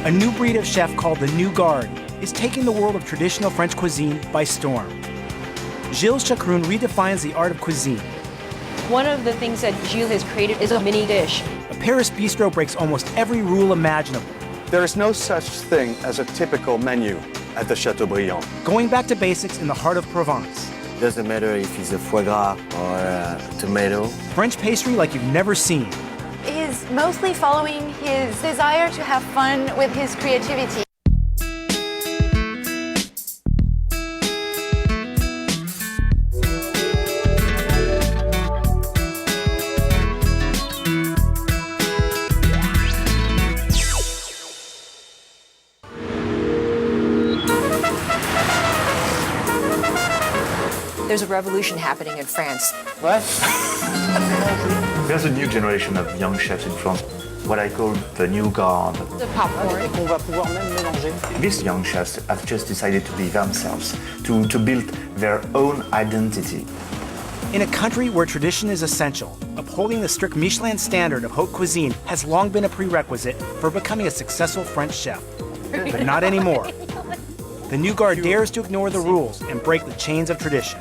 A new breed of chef called the New Guard is taking the world of traditional French cuisine by storm. Gilles Chacroun redefines the art of cuisine. One of the things that Gilles has created is a mini dish. A Paris bistro breaks almost every rule imaginable. There is no such thing as a typical menu at the Chateaubriand. Going back to basics in the heart of Provence. Doesn't matter if it's a foie gras or a tomato. French pastry like you've never seen. He's mostly following his desire to have fun with his creativity. There's a revolution happening in France. What? There's a new generation of young chefs in France, what I call the new guard. The popcorn. These young chefs have just decided to be themselves, to build their own identity. In a country where tradition is essential, upholding the strict Michelin standard of haute cuisine has long been a prerequisite for becoming a successful French chef. But not anymore. The New Guard dares to ignore the rules and break the chains of tradition.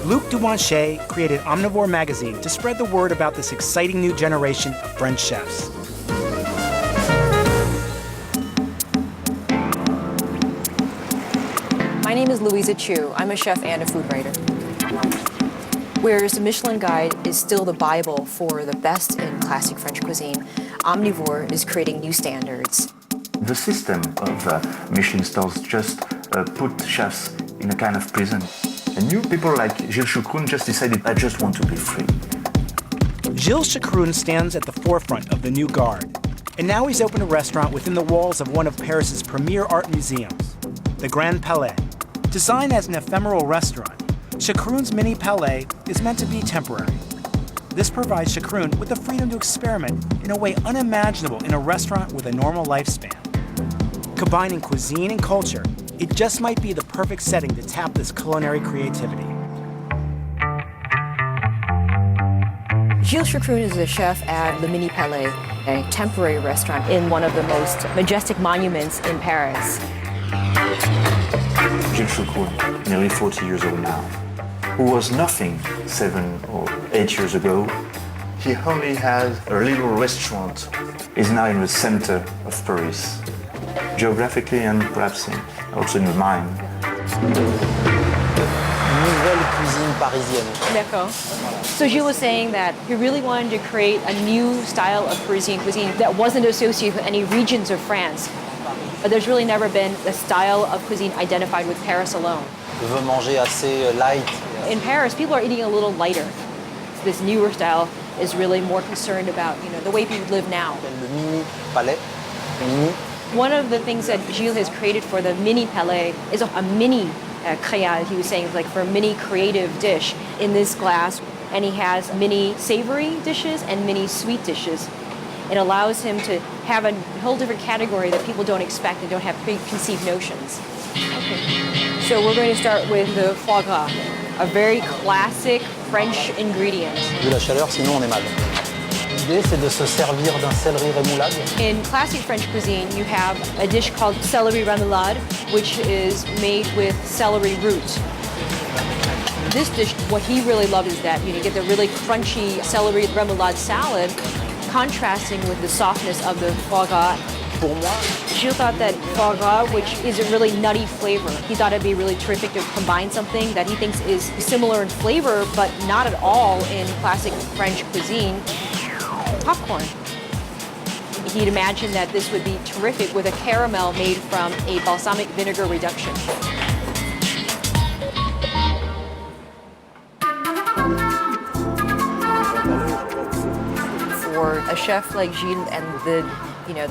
Luc Dumanchet created Omnivore magazine to spread the word about this exciting new generation of French chefs. My name is Louisa Chu. I'm a chef and a food writer. Whereas the Michelin Guide is still the Bible for the best in classic French cuisine, Omnivore is creating new standards. The system of Michelin stars just put chefs in a kind of prison. And new people like Gilles Chacroun just decided, I just want to be free. Gilles Chacroun stands at the forefront of the New Guard, and now he's opened a restaurant within the walls of one of Paris's premier art museums, the Grand Palais. Designed as an ephemeral restaurant, Chacroun's mini palais is meant to be temporary. This provides Chacroun with the freedom to experiment in a way unimaginable in a restaurant with a normal lifespan. Combining cuisine and culture, it just might be the perfect setting to tap this culinary creativity. Gilles Chacroun is a chef at Le Mini Palais, a temporary restaurant in one of the most majestic monuments in Paris. Gilles Chacroun, nearly 40 years old now, who was nothing 7 or 8 years ago. He only had a little restaurant. He's now in the center of Paris, geographically and perhaps also in the mind. Nouvelle cuisine parisienne. D'accord. So Gilles was saying that he really wanted to create a new style of Parisian cuisine that wasn't associated with any regions of France. But there's really never been a style of cuisine identified with Paris alone. Je veux manger assez light. In Paris, people are eating a little lighter. This newer style is really more concerned about, the way people live now. Le mini palais. Mini. One of the things that Gilles has created for the mini palais is a mini créale, he was saying, like for a mini creative dish in this glass. And he has mini savory dishes and mini sweet dishes. It allows him to have a whole different category that people don't expect and don't have preconceived notions. Okay. So we're going to start with the foie gras, a very classic French ingredient. De la chaleur, sinon on est mal. L'idée, c'est de se servir d'un céleri rémoulade. In classic French cuisine, you have a dish called céleri rémoulade, which is made with celery root. This dish, what he really loved is that you get the really crunchy celery remoulade salad, contrasting with the softness of the foie gras. Pour moi, Gilles thought that foie gras, which is a really nutty flavor, he thought it'd be really terrific to combine something that he thinks is similar in flavor, but not at all in classic French cuisine, popcorn. He'd imagined that this would be terrific with a caramel made from a balsamic vinegar reduction. For a chef like Gilles and the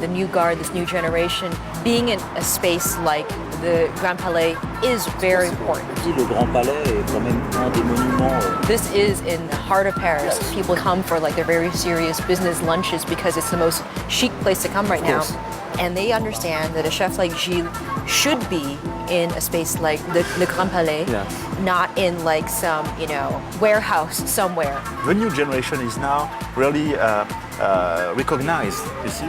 new guard, this new generation, being in a space like the Grand Palais is very important. le Grand Palais est quand même un des monuments. This is in the heart of Paris. People come for their very serious business lunches because it's the most chic place to come right now. And they understand that a chef like Gilles should be in a space like the Grand Palais, not in some, warehouse somewhere. The new generation is now really recognized, you see?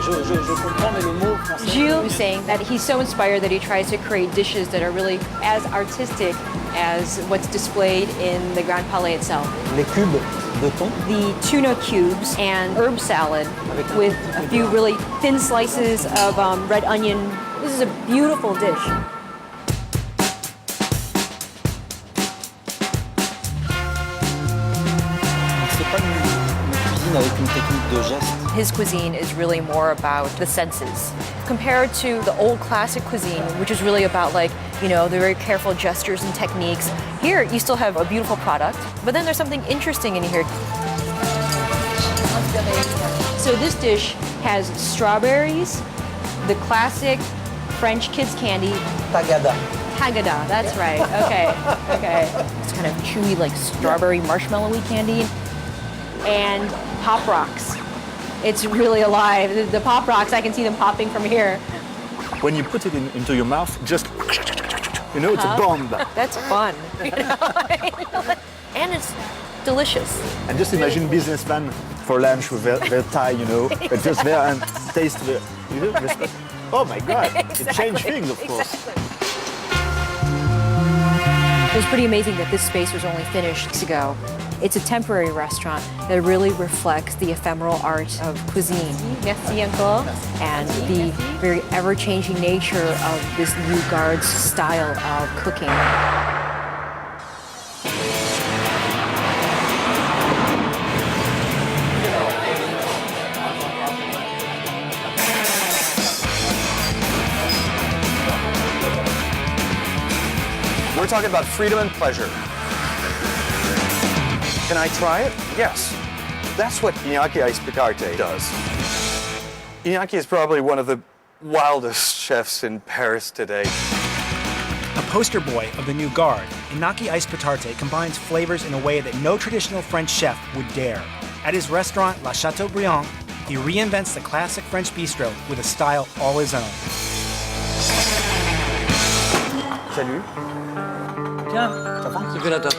Je comprends, mais le mot français... Gilles is saying that he's so inspired that he tries to create dishes that are really as artistic as what's displayed in the Grand Palais itself. Les cubes de thon. The tuna cubes and herb salad with a few really thin slices of red onion. This is a beautiful dish. C'est pas une cuisine avec une technique de geste. His cuisine is really more about the senses. Compared to the old classic cuisine, which is really about the very careful gestures and techniques. Here, you still have a beautiful product, but then there's something interesting in here. So this dish has strawberries, the classic French kids candy. Tagada. Tagada, that's right. Okay. It's kind of chewy, like strawberry marshmallowy candy. And Pop Rocks. It's really alive. The Pop Rocks, I can see them popping from here. When you put it into your mouth, just, it's a bomb. That's fun. And it's delicious. And just imagine businessmen for lunch with their tie, but just there and taste the, oh my God, Exactly. It changed things, of course. Exactly. It was pretty amazing that this space was only finished weeks ago. It's a temporary restaurant that really reflects the ephemeral art of cuisine. Merci encore. And the very ever-changing nature of this new guard's style of cooking. We're talking about freedom and pleasure. Can I try it? Yes. That's what Iñaki Aispicarte does. Iñaki is probably one of the wildest chefs in Paris today. A poster boy of the new guard, Iñaki Aispicarte combines flavors in a way that no traditional French chef would dare. At his restaurant, La Chateaubriand, he reinvents the classic French bistro with a style all his own. Salut. Tiens, ça va? C'est fait la table.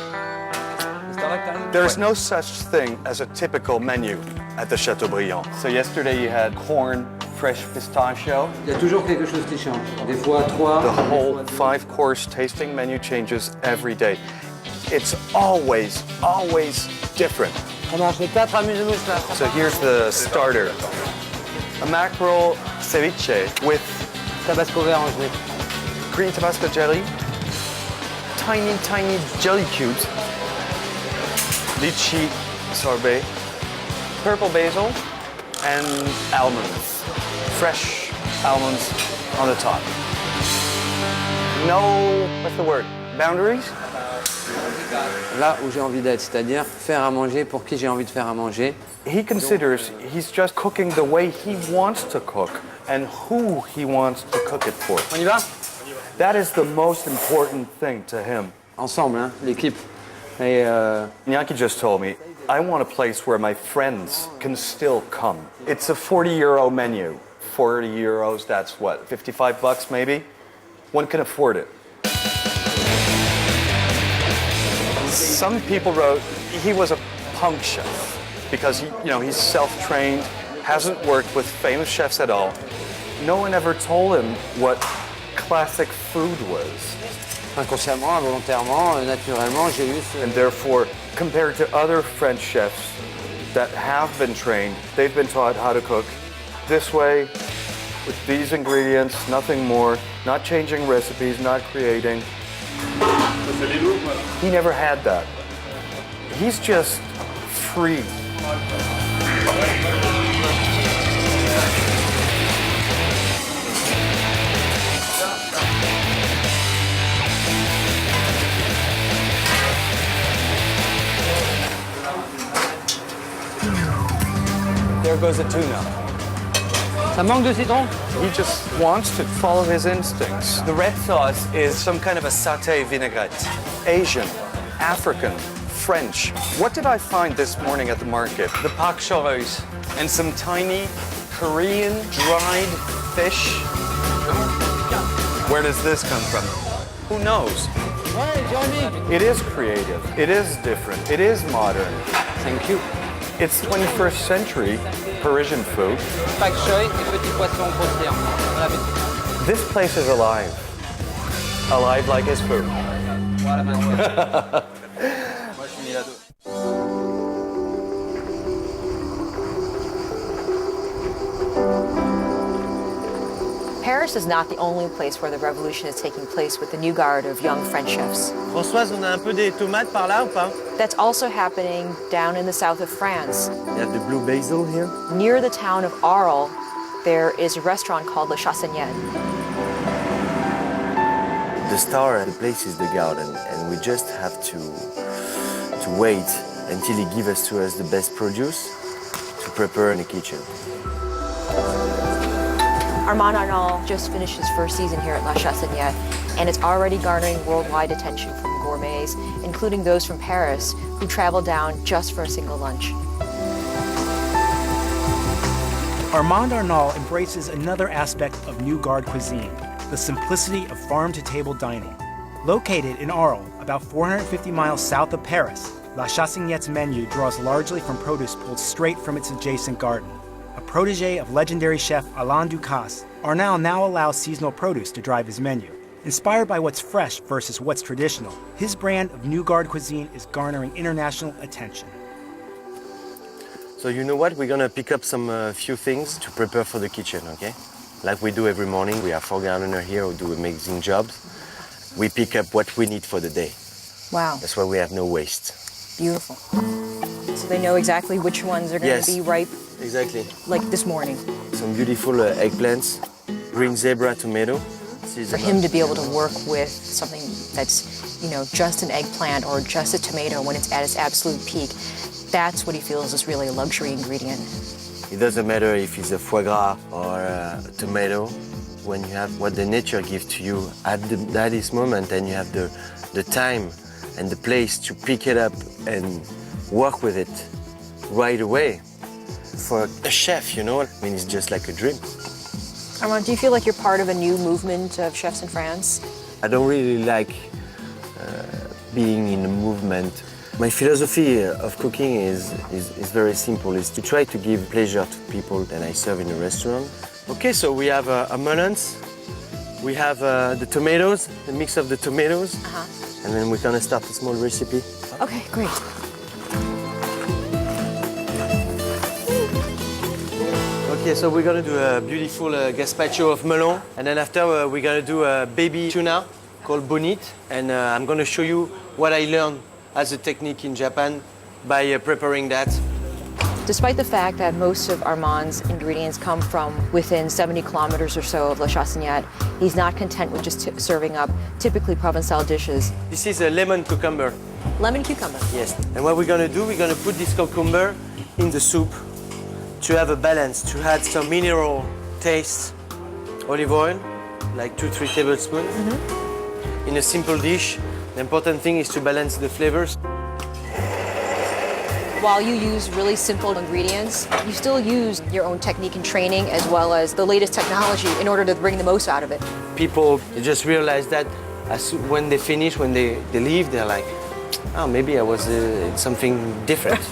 There's no such thing as a typical menu at the Chateaubriand. So yesterday you had corn, fresh pistachio. Il y a toujours quelque chose qui change. Des fois 3. The whole 5-course tasting menu changes every day. It's always different. Ça marche les 4, amusez-vous là. So here's the starter. A mackerel ceviche with Tabasco vert en gelée. green Tabasco jelly, tiny jelly cubes, lychee sorbet, purple basil, and almonds. Fresh almonds on the top. No, what's the word? Boundaries? Là où j'ai envie d'être, c'est-à-dire faire à manger pour qui j'ai envie de faire à manger. He considers he's just cooking the way he wants to cook and who he wants to cook it for. On y va? That is the most important thing to him. Ensemble, hein, l'équipe. Et Iñaki just told me, I want a place where my friends can still come. It's a 40 € menu. 40 euros, that's what, 55 bucks maybe? One can afford it. Some people wrote he was a punk chef because he's self-trained, hasn't worked with famous chefs at all. No one ever told him what classic food was. inconsciemment, involontairement, naturellement, j'ai eu ce... And therefore, compared to other French chefs that have been trained, they've been taught how to cook this way, with these ingredients, nothing more, not changing recipes, not creating. He never had that. He's just free. There goes the tuna. Ça manque de citron? He just wants to follow his instincts. The red sauce is some kind of a sauté vinaigrette. Asian, African, French. What did I find this morning at the market? The pak choreuse and some tiny Korean dried fish. Where does this come from? Who knows? Ouais, Jérémy. It is creative. It is different. It is modern. Thank you. It's 21st century Parisian food. Pak choy et petits poissons croustillants. Bon appétit. This place is alive. Alive like his food. Voilà, moi je suis mis là-dedans. Paris is not the only place where the revolution is taking place with the new guard of young French chefs. Françoise, on a un peu des tomates par là ou pas? That's also happening down in the south of France. You have the blue basil here. Near the town of Arles, there is a restaurant called Le Chassaignette. The star of the place is the garden, and we just have to wait until he gives to us the best produce to prepare in the kitchen. Armand Arnault just finished his first season here at La Chassaignette, and it's already garnering worldwide attention from gourmets, including those from Paris, who travel down just for a single lunch. Armand Arnault embraces another aspect of New Guard cuisine, the simplicity of farm-to-table dining. Located in Arles, about 450 miles south of Paris, La Chassaignette's menu draws largely from produce pulled straight from its adjacent garden. A protege of legendary chef Alain Ducasse, Arnault now allows seasonal produce to drive his menu. Inspired by what's fresh versus what's traditional, his brand of New Guard cuisine is garnering international attention. So you know what? We're gonna pick up some few things to prepare for the kitchen, okay? Like we do every morning. We have 4 gardeners here who do amazing jobs. We pick up what we need for the day. Wow, That's why we have no waste. beautiful. So they know exactly which ones are going Yes. to be ripe, Exactly. like this morning. Some beautiful eggplants, green zebra tomato. For him to be able to work with something that's, just an eggplant or just a tomato when it's at its absolute peak, that's what he feels is really a luxury ingredient. It doesn't matter if it's a foie gras or a tomato. When you have what the nature gives to you at this moment, and you have the time and the place to pick it up and work with it right away. For a chef, it's just like a dream. Armand, do you feel like you're part of a new movement of chefs in France? I don't really like being in a movement. My philosophy of cooking is very simple. It's to try to give pleasure to people that I serve in a restaurant. Okay, so we have melons. We have the tomatoes, the mix of the tomatoes. And then we're gonna start a small recipe. Okay, great. Okay, so we're gonna do a beautiful gazpacho of melon. And then after we're gonna do a baby tuna called bonite. And I'm gonna show you what I learned as a technique in Japan by preparing that. Despite the fact that most of Armand's ingredients come from within 70 kilometers or so of La Chassaignette, he's not content with just serving up typically Provençal dishes. This is a lemon cucumber. Lemon cucumber. Yes. And what we're gonna do, we're gonna put this cucumber in the soup to have a balance, to add some mineral taste. Olive oil, like 2-3 tablespoons. In a simple dish, the important thing is to balance the flavors. While you use really simple ingredients, you still use your own technique and training as well as the latest technology in order to bring the most out of it. People just realize that when they finish, when they leave, they're like, oh, maybe I was in something different.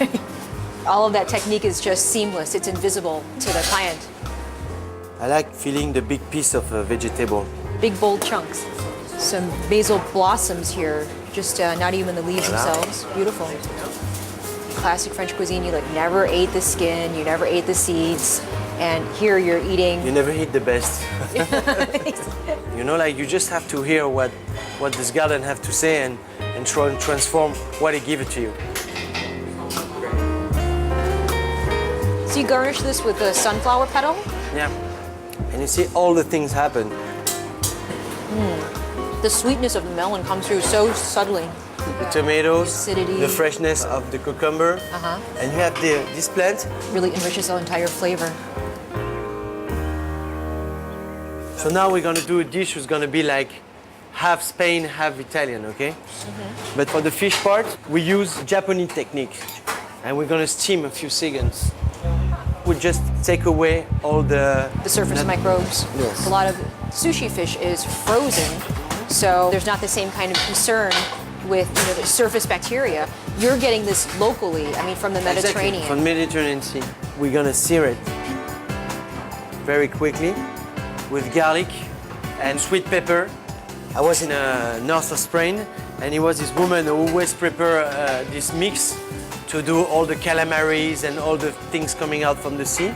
All of that technique is just seamless. It's invisible to the client. I like feeling the big piece of vegetable. Big, bold chunks. Some basil blossoms here, just not even the leaves themselves. Beautiful. Classic French cuisine, you never ate the skin, you never ate the seeds, and here you're eating. You never eat the best. You just have to hear what this garden have to say and try and transform what it gives to you. So you garnish this with a sunflower petal? Yeah. And you see all the things happen. The sweetness of the melon comes through so subtly. The tomatoes, acidity. the freshness of the cucumber, and you have this plant. Really enriches the entire flavor. So now we're gonna do a dish that's gonna be like half Spain, half Italian, okay? But for the fish part, we use Japanese technique, and we're gonna steam a few seconds. We just take away all the surface microbes. Yes. A lot of sushi fish is frozen, so there's not the same kind of concern with the surface bacteria. You're getting this locally, I mean, from the Mediterranean. Exactly, from Mediterranean Sea. We're gonna sear it very quickly with garlic and sweet pepper. I was in north of Spain, and it was this woman who always prepare this mix to do all the calamaris and all the things coming out from the sea.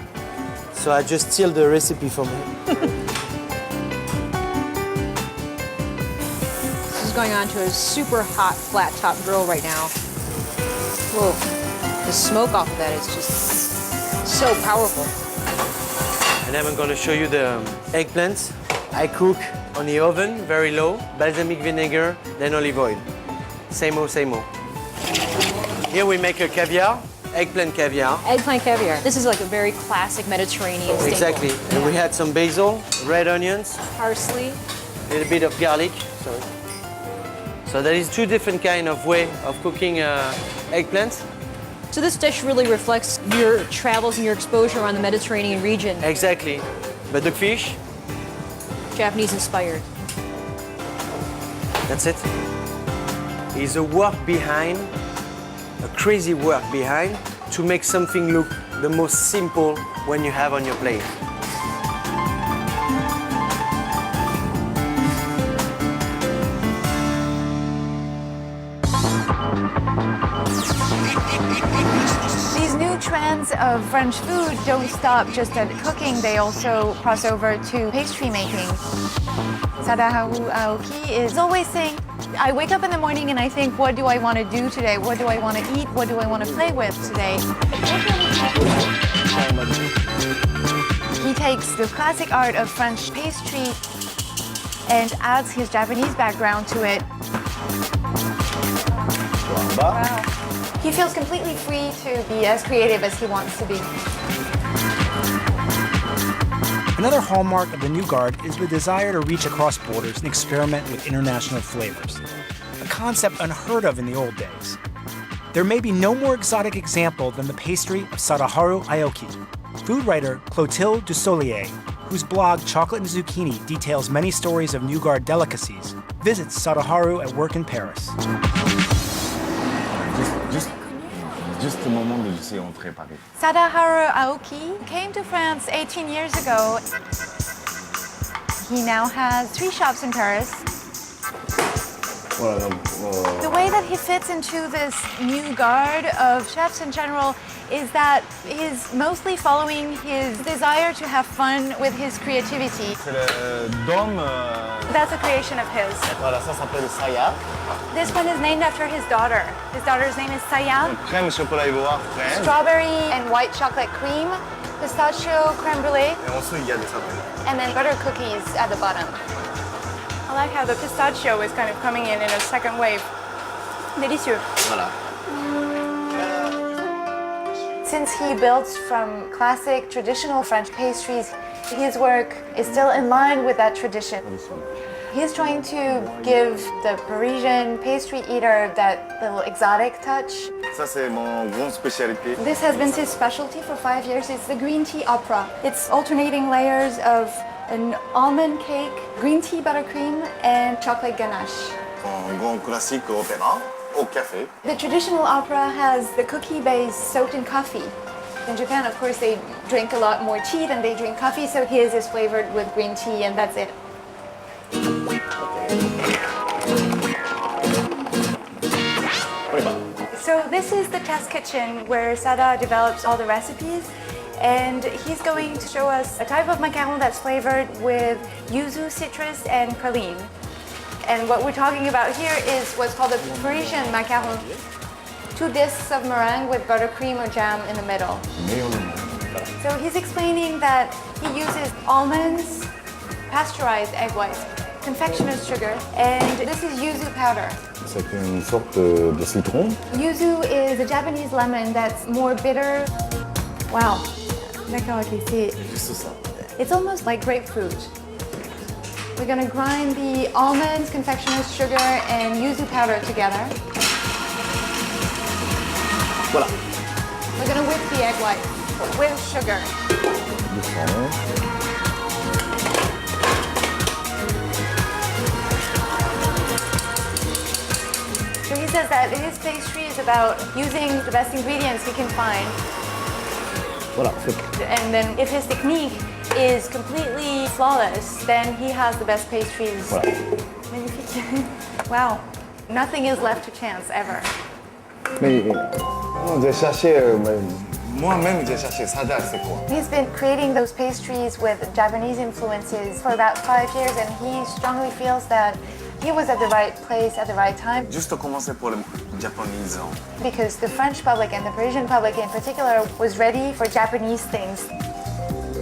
So I just steal the recipe from her. This is going on to a super hot flat top grill right now. Whoa, the smoke off of that is just so powerful. And then I'm going to show you the eggplants. I cook on the oven, very low, balsamic vinegar, then olive oil. Same old, same old. Here we make a caviar, eggplant caviar. Eggplant caviar. This is like a very classic Mediterranean staple. Exactly. And we had some basil, red onions, Parsley. a little bit of garlic. Sorry. So there is two different kind of way of cooking eggplants. So this dish really reflects your travels and your exposure on the Mediterranean region. Exactly. But the fish, Japanese inspired. that's it. Is a work behind, a crazy work behind, to make something look the most simple when you have on your plate. These new trends of French food don't stop just at cooking, they also cross over to pastry making. Sadaharu Aoki is always saying, I wake up in the morning and I think, what do I want to do today? What do I want to eat? What do I want to play with today? He takes the classic art of French pastry and adds his Japanese background to it. Wow. He feels completely free to be as creative as he wants to be. Another hallmark of the New Guard is the desire to reach across borders and experiment with international flavors, a concept unheard of in the old days. There may be no more exotic example than the pastry of Sadaharu Aoki. Food writer Clotilde Dussolier, whose blog Chocolate and Zucchini details many stories of New Guard delicacies, visits Sadaharu at work in Paris. Juste au moment de laisser entrer Paris. Sadaharu Aoki came to France 18 years ago. He now has 3 shops in Paris. Voilà, donc, The way that he fits into this new guard of chefs in general is that he's mostly following his desire to have fun with his creativity. c'est le dôme. That's a creation of his. Voilà, ça s'appelle Saya. This one is named after his daughter. His daughter's name is Saya. Crème chocolat ivoire, fraise. Strawberry and white chocolate cream, pistachio crème brûlée, Et ensuite, il y a des saveurs. and then butter cookies at the bottom. I like how the pistachio is kind of coming in a second wave. Délicieux. Voilà. Since he builds from classic, traditional French pastries, his work is still in line with that tradition. He's trying to give the Parisian pastry eater that little exotic touch. Ça, c'est mon grande spécialité. This has been his specialty for 5 years. It's the green tea opera. It's alternating layers of an almond cake, green tea buttercream, and chocolate ganache. Un grand classique opéra au café. The traditional opera has the cookie base soaked in coffee. In Japan, of course, they drink a lot more tea than they drink coffee, so his is flavored with green tea, and that's it. So this is the test kitchen where Sada develops all the recipes, and he's going to show us a type of macaron that's flavored with yuzu, citrus, and praline. And what we're talking about here is what's called a Parisian macaron. 2 discs of meringue with buttercream or jam in the middle. So he's explaining that he uses almonds, pasteurized egg whites, confectioner's sugar, and this is yuzu powder. C'est une sorte de citron. Yuzu is a Japanese lemon that's more bitter. Wow. D'accord, okay, see. Juste ça. It's almost like grapefruit. We're gonna grind the almonds, confectioner's sugar, and yuzu powder together. Voilà. We're gonna whip the egg white with sugar. Doucement. says that his pastry is about using the best ingredients he can find. Voilà, And then if his technique is completely flawless, then he has the best pastries. Voilà. Magnifique. Wow. Nothing is left to chance ever. Mais j'ai cherché, moi-même j'ai cherché sada, c'est quoi? He's been creating those pastries with Japanese influences for about 5 years, and he strongly feels that he was at the right place at the right time. Juste commencer pour le japonisant. Because the French public and the Parisian public in particular was ready for Japanese things.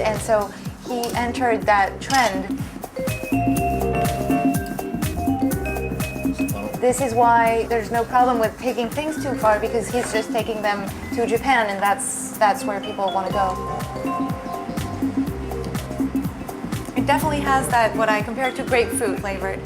And so he entered that trend. This is why there's no problem with taking things too far, because he's just taking them to Japan, and that's where people want to go. It definitely has that, what I compare to grapefruit flavored.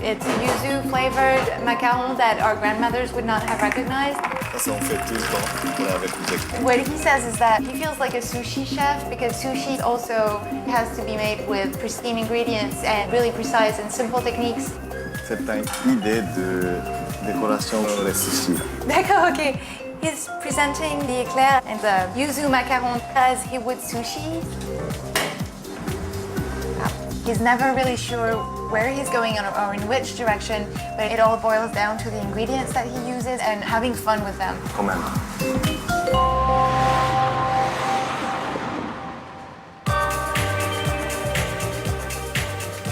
It's yuzu flavored macaron that our grandmothers would not have recognized. Ça, on fait tout le temps avec les What he says is that he feels like a sushi chef, because sushi also has to be made with pristine ingredients and really precise and simple techniques. C'est une idée de décoration pour les sushis. D'accord, okay. He's presenting the eclair and the yuzu macaron as he would sushi. He's never really sure where he's going or in which direction, but it all boils down to the ingredients that he uses and having fun with them. Quand même.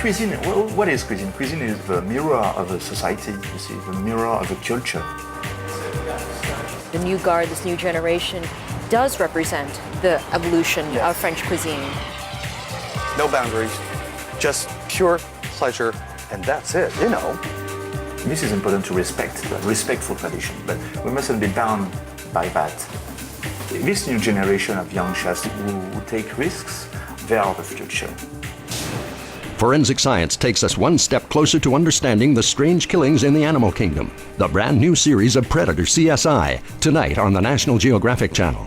Cuisine, what is cuisine? Cuisine is the mirror of a society, you see, the mirror of a culture. The new guard, this new generation, does represent the evolution of French cuisine. No boundaries, just pure pleasure, and that's it, you know. This is important to respect for tradition, but we mustn't be bound by that. This new generation of young chefs who take risks, they are the future. Forensic science takes us one step closer to understanding the strange killings in the animal kingdom. The brand new series of Predator CSI, tonight on the National Geographic Channel.